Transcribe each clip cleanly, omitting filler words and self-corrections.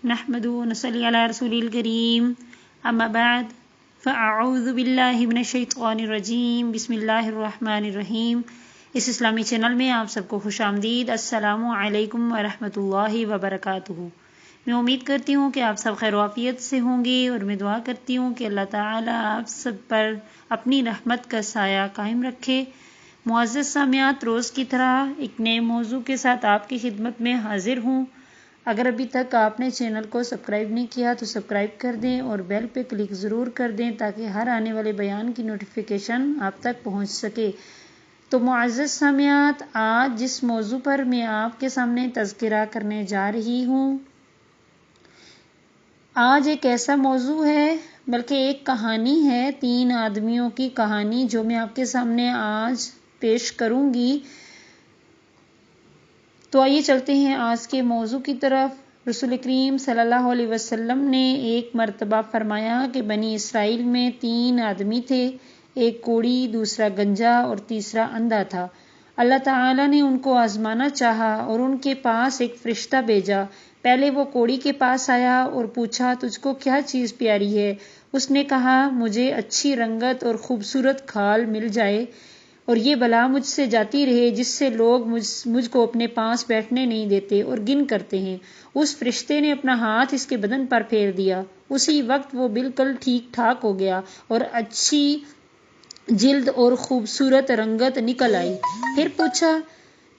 نحمدہ ونصلی علی رسول الکریم اما بعد فاعوذ باللہ من الشیطان الرجیم بسم اللہ الرحمن الرحیم۔ اس اسلامی چینل میں آپ سب کو خوش آمدید۔ السلام علیکم ورحمۃ اللہ وبرکاتہ۔ میں امید کرتی ہوں کہ آپ سب خیر و عافیت سے ہوں گے، اور میں دعا کرتی ہوں کہ اللہ تعالیٰ آپ سب پر اپنی رحمت کا سایہ قائم رکھے۔ معزز سامعات، روز کی طرح ایک نئے موضوع کے ساتھ آپ کی خدمت میں حاضر ہوں۔ اگر ابھی تک آپ نے چینل کو سبسکرائب نہیں کیا تو سبسکرائب کر دیں اور بیل پہ کلک ضرور کر دیں تاکہ ہر آنے والے بیان کی نوٹیفیکیشن آپ تک پہنچ سکے۔ تو معزز سامعات، آج جس موضوع پر میں آپ کے سامنے تذکرہ کرنے جا رہی ہوں، آج ایک ایسا موضوع ہے، بلکہ ایک کہانی ہے، 3 آدمیوں کی کہانی جو میں آپ کے سامنے آج پیش کروں گی۔ تو آئیے چلتے ہیں آج کے موضوع کی طرف۔ رسول کریم صلی اللہ علیہ وسلم نے ایک مرتبہ فرمایا کہ بنی اسرائیل میں 3 آدمی تھے، ایک کوڑی، دوسرا گنجا اور تیسرا اندھا تھا۔ اللہ تعالیٰ نے ان کو آزمانا چاہا اور ان کے پاس ایک فرشتہ بھیجا۔ پہلے وہ کوڑی کے پاس آیا اور پوچھا، تجھ کو کیا چیز پیاری ہے؟ اس نے کہا، مجھے اچھی رنگت اور خوبصورت کھال مل جائے اور یہ بلا مجھ سے جاتی رہے جس سے لوگ مجھ کو اپنے پاس بیٹھنے نہیں دیتے اور گن کرتے ہیں۔ اس فرشتے نے اپنا ہاتھ اس کے بدن پر پھیر دیا، اسی وقت وہ بالکل ٹھیک ٹھاک ہو گیا اور اچھی جلد اور خوبصورت رنگت نکل آئی۔ پھر پوچھا،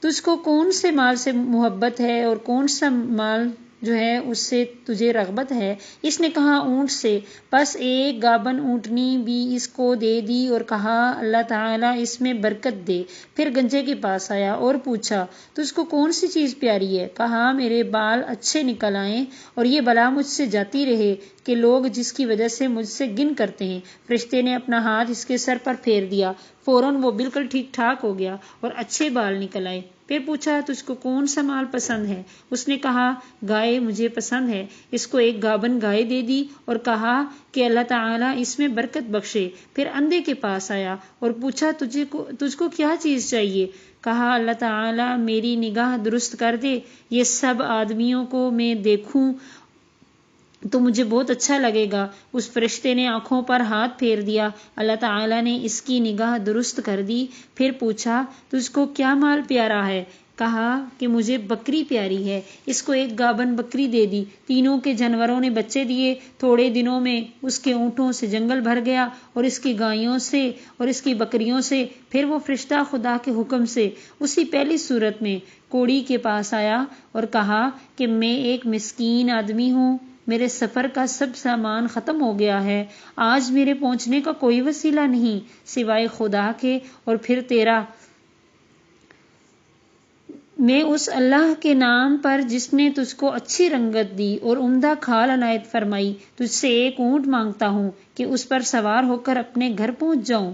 تجھ کو کون سے مال سے محبت ہے اور کون سا مال جو ہے اس سے تجھے رغبت ہے؟ اس نے کہا، اونٹ سے۔ پس ایک گابن اونٹنی بھی اس کو دے دی اور کہا، اللہ تعالیٰ اس میں برکت دے۔ پھر گنجے کے پاس آیا اور پوچھا، تجھ کو کون سی چیز پیاری ہے؟ کہا، میرے بال اچھے نکل آئیں اور یہ بلا مجھ سے جاتی رہے کہ لوگ جس کی وجہ سے مجھ سے گن کرتے ہیں۔ فرشتے نے اپنا ہاتھ اس کے سر پر پھیر دیا، فوراً وہ بالکل ٹھیک ٹھاک ہو گیا اور اچھے بال نکل آئے۔ پھر پوچھا، تجھ کو کون سا مال پسند ہے؟ اس نے کہا، گائے مجھے پسند ہے۔ اس کو ایک گابن گائے دے دی اور کہا کہ اللہ تعالیٰ اس میں برکت بخشے۔ پھر اندھے کے پاس آیا اور پوچھا، تجھ کو کیا چیز چاہیے؟ کہا، اللہ تعالیٰ میری نگاہ درست کر دے، یہ سب آدمیوں کو میں دیکھوں تو مجھے بہت اچھا لگے گا۔ اس فرشتے نے آنکھوں پر ہاتھ پھیر دیا، اللہ تعالیٰ نے اس کی نگاہ درست کر دی۔ پھر پوچھا، تجھ کو کیا مال پیارا ہے؟ کہا کہ مجھے بکری پیاری ہے۔ اس کو ایک گابن بکری دے دی۔ تینوں کے جانوروں نے بچے دیے۔ تھوڑے دنوں میں اس کے اونٹوں سے جنگل بھر گیا اور اس کی گایوں سے اور اس کی بکریوں سے۔ پھر وہ فرشتہ خدا کے حکم سے اسی پہلی صورت میں کوڑی کے پاس آیا اور کہا کہ میں ایک مسکین آدمی ہوں، میرے سفر کا سب سامان ختم ہو گیا ہے، آج میرے پہنچنے کا کوئی وسیلہ نہیں سوائے خدا کے اور پھر تیرا۔ میں اس اللہ کے نام پر جس نے تجھ کو اچھی رنگت دی اور عمدہ کھال عنایت فرمائی، تجھ سے ایک اونٹ مانگتا ہوں کہ اس پر سوار ہو کر اپنے گھر پہنچ جاؤں۔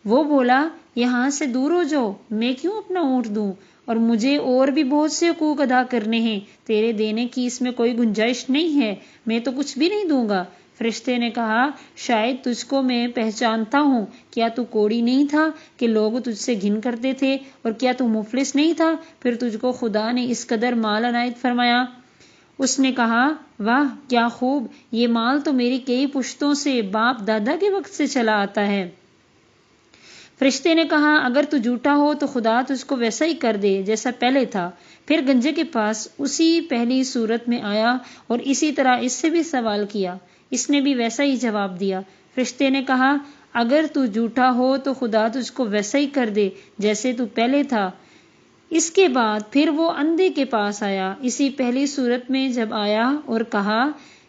وہ بولا، یہاں سے دور ہو جاؤ، میں کیوں اپنا اونٹ دوں، اور مجھے اور بھی بہت سے حقوق ادا کرنے ہیں، تیرے دینے کی اس میں کوئی گنجائش نہیں ہے، میں تو کچھ بھی نہیں دوں گا۔ فرشتے نے کہا، شاید تجھ کو میں پہچانتا ہوں، کیا تو کوڑی نہیں تھا کہ لوگ تجھ سے گھن کرتے تھے، اور کیا تو مفلس نہیں تھا پھر تجھ کو خدا نے اس قدر مال عنایت فرمایا؟ اس نے کہا، واہ کیا خوب، یہ مال تو میری کئی پشتوں سے باپ دادا کے وقت سے چلا آتا ہے۔ فرشتے نے کہا، اگر تو جھوٹا ہو تو خدا تجھ کو ویسا ہی کر دے جیسا پہلے تھا۔ پھر گنجے کے پاس اسی پہلی صورت میں آیا اور اسی طرح اس سے بھی سوال کیا، اس نے بھی ویسا ہی جواب دیا۔ فرشتے نے کہا، اگر تو جھوٹا ہو تو خدا تجھ کو ویسا ہی کر دے جیسے تو پہلے تھا۔ اس کے بعد پھر وہ اندھے کے پاس آیا، اسی پہلی صورت میں جب آیا اور کہا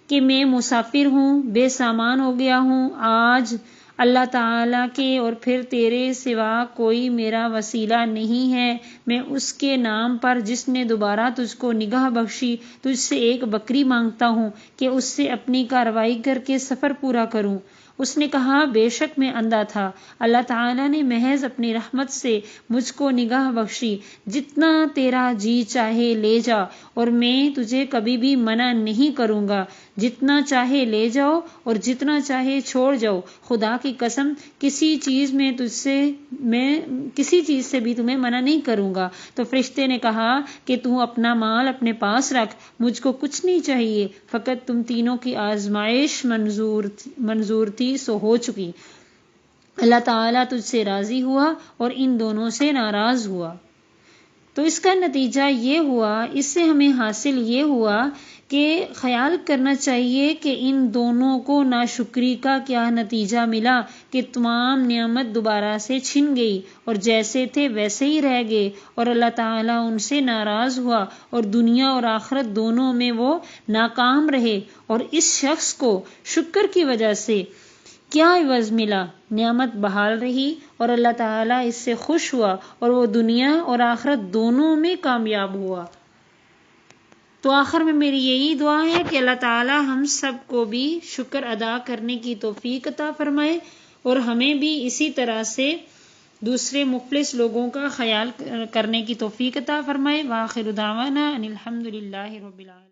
کہ میں مسافر ہوں، بے سامان ہو گیا ہوں، آج اللہ تعالیٰ کے اور پھر تیرے سوا کوئی میرا وسیلہ نہیں ہے، میں اس کے نام پر جس نے دوبارہ تجھ کو نگاہ بخشی تجھ سے ایک بکری مانگتا ہوں کہ اس سے اپنی کارروائی کر کے سفر پورا کروں، اس نے کہا بے شک میں اندھا تھا، اللہ تعالیٰ نے محض اپنی رحمت سے مجھ کو نگاہ بخشی، جتنا تیرا جی چاہے لے جا اور میں تجھے کبھی بھی منع نہیں کروں گا، جتنا چاہے لے جاؤ اور جتنا چاہے چھوڑ جاؤ، خدا کی قسم کسی چیز سے بھی تمہیں منع نہیں کروں گا۔ تو فرشتے نے کہا کہ تو اپنا مال اپنے پاس رکھ، مجھ کو کچھ نہیں چاہیے، فقط تم تینوں کی آزمائش منظور تھی سو ہو چکی، اللہ تعالیٰ تجھ سے راضی ہوا اور ان دونوں سے ناراض ہوا۔ تو اس کا نتیجہ یہ ہوا، اس سے ہمیں حاصل یہ ہوا کہ خیال کرنا چاہیے کہ ان دونوں کو ناشکری کا کیا نتیجہ ملا کہ تمام نعمت دوبارہ سے چھن گئی اور جیسے تھے ویسے ہی رہ گئے، اور اللہ تعالیٰ ان سے ناراض ہوا اور دنیا اور آخرت دونوں میں وہ ناکام رہے۔ اور اس شخص کو شکر کی وجہ سے کیا عوض ملا؟ نعمت بحال رہی اور اللہ تعالیٰ اس سے خوش ہوا اور وہ دنیا اور آخرت دونوں میں کامیاب ہوا۔ تو آخر میں میری یہی دعا ہے کہ اللہ تعالیٰ ہم سب کو بھی شکر ادا کرنے کی توفیق عطا فرمائے اور ہمیں بھی اسی طرح سے دوسرے مفلس لوگوں کا خیال کرنے کی توفیق عطا فرمائے۔ وآخر دعوانا ان الحمد للہ رب العالمین۔